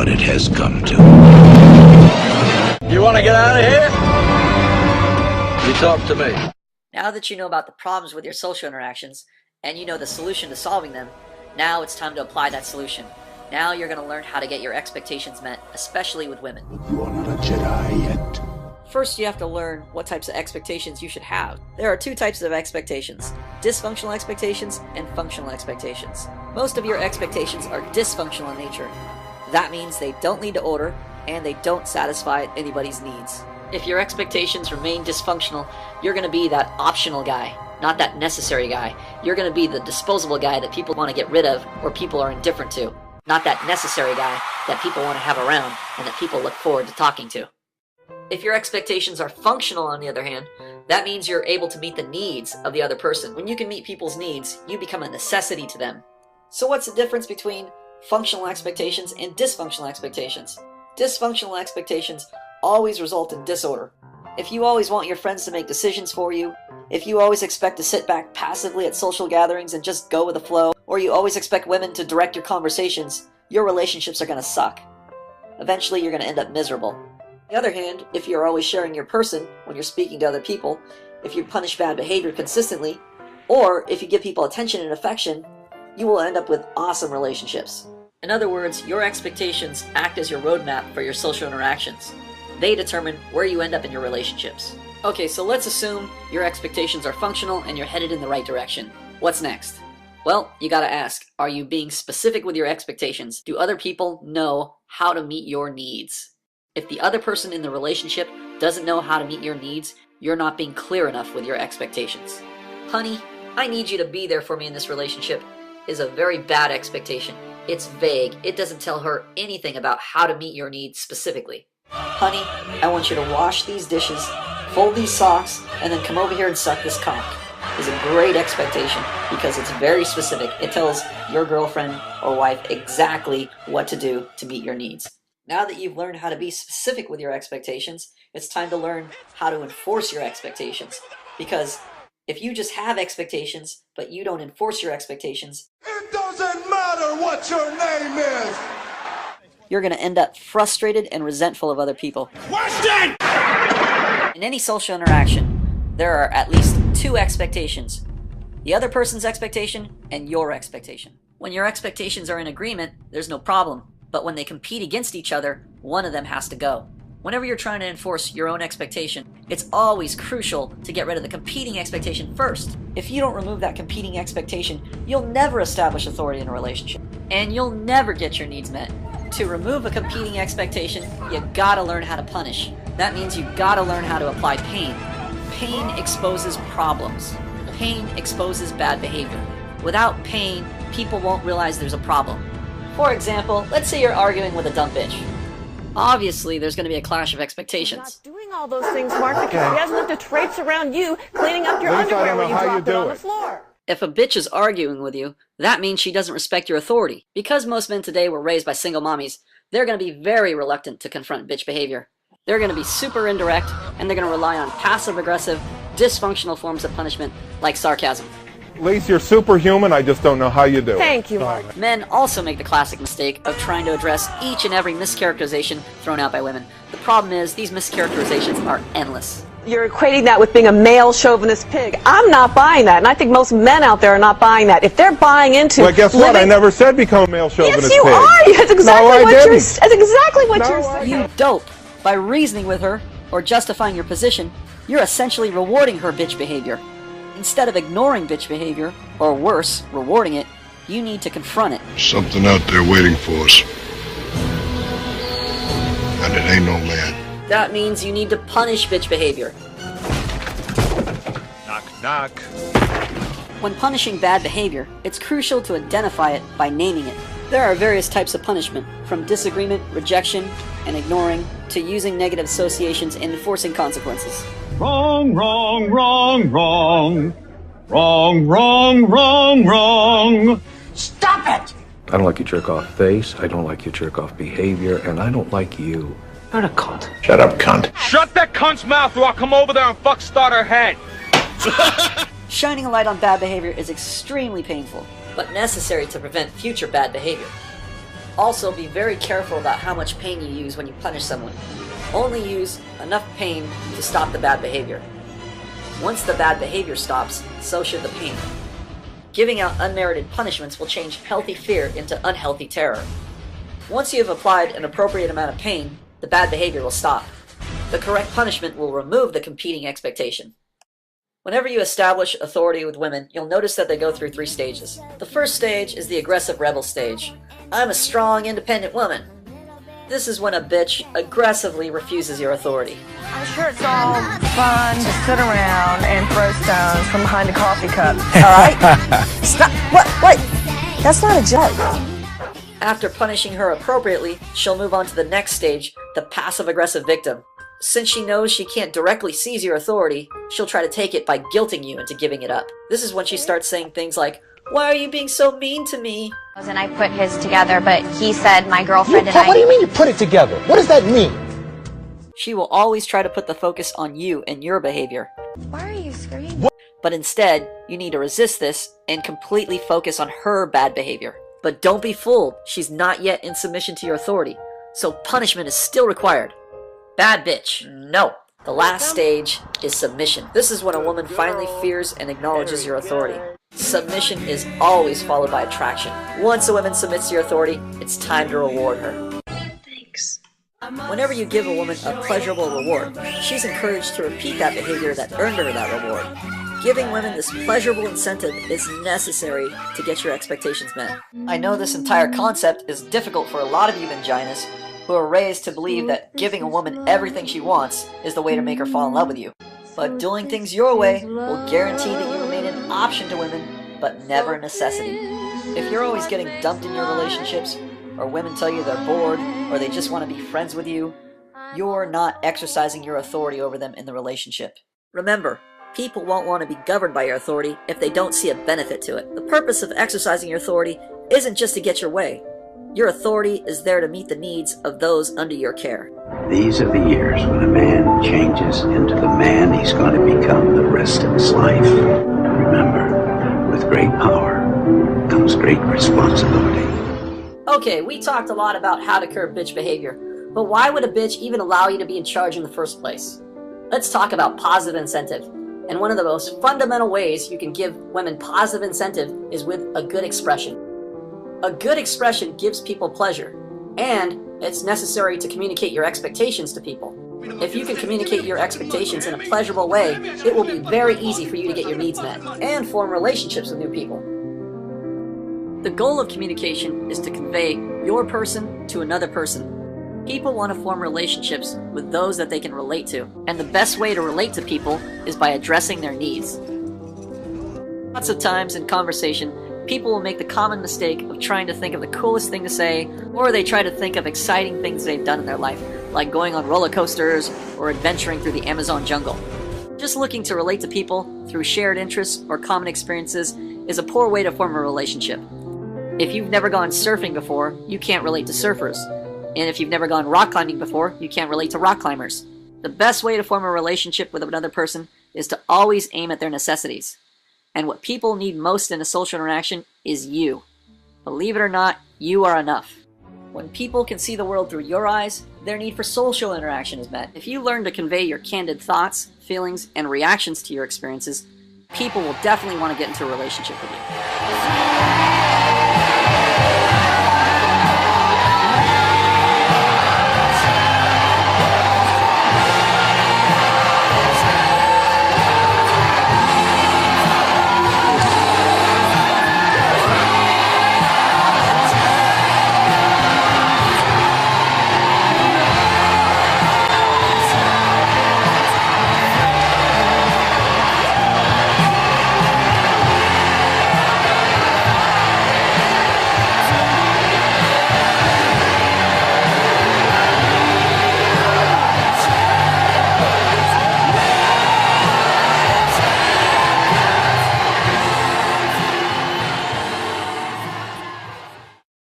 what it has come to. You want to get out of here? You talk to me. Now that you know about the problems with your social interactions, and you know the solution to solving them, now it's time to apply that solution. Now you're going to learn how to get your expectations met, especially with women. You are not a Jedi yet. First, you have to learn what types of expectations you should have. There are two types of expectations: dysfunctional expectations and functional expectations. Most of your expectations are dysfunctional in nature. That means they don't lead to order, and they don't satisfy anybody's needs. If your expectations remain dysfunctional, you're going to be that optional guy, not that necessary guy. You're going to be the disposable guy that people want to get rid of or people are indifferent to, not that necessary guy that people want to have around and that people look forward to talking to. If your expectations are functional, on the other hand, that means you're able to meet the needs of the other person. When you can meet people's needs, you become a necessity to them. So what's the difference between functional expectations and dysfunctional expectations? Dysfunctional expectations always result in disorder. If you always want your friends to make decisions for you, if you always expect to sit back passively at social gatherings and just go with the flow, or you always expect women to direct your conversations, your relationships are going to suck. Eventually, you're going to end up miserable. On the other hand, if you're always sharing your person when you're speaking to other people, if you punish bad behavior consistently, or if you give people attention and affection, you will end up with awesome relationships. In other words, your expectations act as your roadmap for your social interactions. They determine where you end up in your relationships. Okay, so let's assume your expectations are functional and you're headed in the right direction. What's next? Well, you gotta ask, are you being specific with your expectations? Do other people know how to meet your needs? If the other person in the relationship doesn't know how to meet your needs, you're not being clear enough with your expectations. Honey, I need you to be there for me in this relationship is a very bad expectation. It's vague. It doesn't tell her anything about how to meet your needs specifically. Honey, I want you to wash these dishes, fold these socks, and then come over here and suck this cock. Is a great expectation because it's very specific. It tells your girlfriend or wife exactly what to do to meet your needs. Now that you've learned how to be specific with your expectations, it's time to learn how to enforce your expectations. Because if you just have expectations, but you don't enforce your expectations, it doesn't matter what your name is! You're going to end up frustrated and resentful of other people. Question! In any social interaction, there are at least two expectations. The other person's expectation and your expectation. When your expectations are in agreement, there's no problem. But when they compete against each other, one of them has to go. Whenever you're trying to enforce your own expectation, it's always crucial to get rid of the competing expectation first. If you don't remove that competing expectation, you'll never establish authority in a relationship. And you'll never get your needs met. To remove a competing expectation, you gotta learn how to punish. That means you gotta learn how to apply pain. Pain exposes problems. Pain exposes bad behavior. Without pain, people won't realize there's a problem. For example, let's say you're arguing with a dumb bitch. Obviously, there's going to be a clash of expectations. He's not doing all those things, Mark, because he hasn't left a traipse around you cleaning up your underwear when you dropped it on the floor. If a bitch is arguing with you, that means she doesn't respect your authority. Because most men today were raised by single mommies, they're going to be very reluctant to confront bitch behavior. They're going to be super indirect, and they're going to rely on passive-aggressive, dysfunctional forms of punishment like sarcasm. Lise, you're superhuman. I just don't know how you do it. Thank you, Mark. Men also make the classic mistake of trying to address each and every mischaracterization thrown out by women. The problem is these mischaracterizations are endless. You're equating that with being a male chauvinist pig. I'm not buying that, and I think most men out there are not buying that. If they're buying into well, guess what? I never said become a male chauvinist pig. Yes, you are! That's exactly what you're saying. You dope. By reasoning with her, or justifying your position, you're essentially rewarding her bitch behavior. Instead of ignoring bitch behavior, or worse, rewarding it, you need to confront it. Something out there waiting for us. And it ain't no man. That means you need to punish bitch behavior. Knock, knock. When punishing bad behavior, it's crucial to identify it by naming it. There are various types of punishment, from disagreement, rejection, and ignoring, to using negative associations and enforcing consequences. Wrong, wrong, wrong, wrong. Wrong, wrong, wrong, wrong. Stop it! I don't like your jerk-off face, I don't like your jerk-off behavior, and I don't like you. You're a cunt. Shut up, cunt. Shut that cunt's mouth or I'll come over there and start her head. Shining a light on bad behavior is extremely painful, but necessary to prevent future bad behavior. Also, be very careful about how much pain you use when you punish someone. Only use enough pain to stop the bad behavior. Once the bad behavior stops, so should the pain. Giving out unmerited punishments will change healthy fear into unhealthy terror. Once you have applied an appropriate amount of pain, the bad behavior will stop. The correct punishment will remove the competing expectation. Whenever you establish authority with women, you'll notice that they go through 3 stages. The first stage is the aggressive rebel stage. I'm a strong, independent woman. This is when a bitch aggressively refuses your authority. I'm sure it's all fun to sit around and throw stones from behind a coffee cup. Alright? Stop! What? Wait! That's not a joke. After punishing her appropriately, she'll move on to the next stage, the passive-aggressive victim. Since she knows she can't directly seize your authority, she'll try to take it by guilting you into giving it up. This is when she starts saying things like, "Why are you being so mean to me?" And I put his together, but he said my girlfriend and I... What do you mean you put it together? What does that mean? She will always try to put the focus on you and your behavior. Why are you screaming? But instead, you need to resist this and completely focus on her bad behavior. But don't be fooled, she's not yet in submission to your authority, so punishment is still required. Bad bitch, no. The last stage is submission. This is when a woman finally fears and acknowledges your authority. Submission is always followed by attraction. Once a woman submits to your authority, it's time to reward her. Thanks. Whenever you give a woman a pleasurable reward, she's encouraged to repeat that behavior that earned her that reward. Giving women this pleasurable incentive is necessary to get your expectations met. I know this entire concept is difficult for a lot of you vaginas who are raised to believe that giving a woman everything she wants is the way to make her fall in love with you. But doing things your way will guarantee that you remain an option to women, but never a necessity. If you're always getting dumped in your relationships, or women tell you they're bored, or they just want to be friends with you, you're not exercising your authority over them in the relationship. Remember, people won't want to be governed by your authority if they don't see a benefit to it. The purpose of exercising your authority isn't just to get your way. Your authority is there to meet the needs of those under your care. These are the years when a man changes into the man he's going to become the rest of his life. Remember, with great power comes great responsibility. Okay, we talked a lot about how to curb bitch behavior, but why would a bitch even allow you to be in charge in the first place? Let's talk about positive incentive. And one of the most fundamental ways you can give women positive incentive is with a good expression. A good expression gives people pleasure, and it's necessary to communicate your expectations to people. If you can communicate your expectations in a pleasurable way, it will be very easy for you to get your needs met and form relationships with new people. The goal of communication is to convey your person to another person. People want to form relationships with those that they can relate to, and the best way to relate to people is by addressing their needs. Lots of times in conversation, people will make the common mistake of trying to think of the coolest thing to say, or they try to think of exciting things they've done in their life, like going on roller coasters or adventuring through the Amazon jungle. Just looking to relate to people through shared interests or common experiences is a poor way to form a relationship. If you've never gone surfing before, you can't relate to surfers. And if you've never gone rock climbing before, you can't relate to rock climbers. The best way to form a relationship with another person is to always aim at their necessities. And what people need most in a social interaction is you. Believe it or not, you are enough. When people can see the world through your eyes, their need for social interaction is met. If you learn to convey your candid thoughts, feelings, and reactions to your experiences, people will definitely want to get into a relationship with you.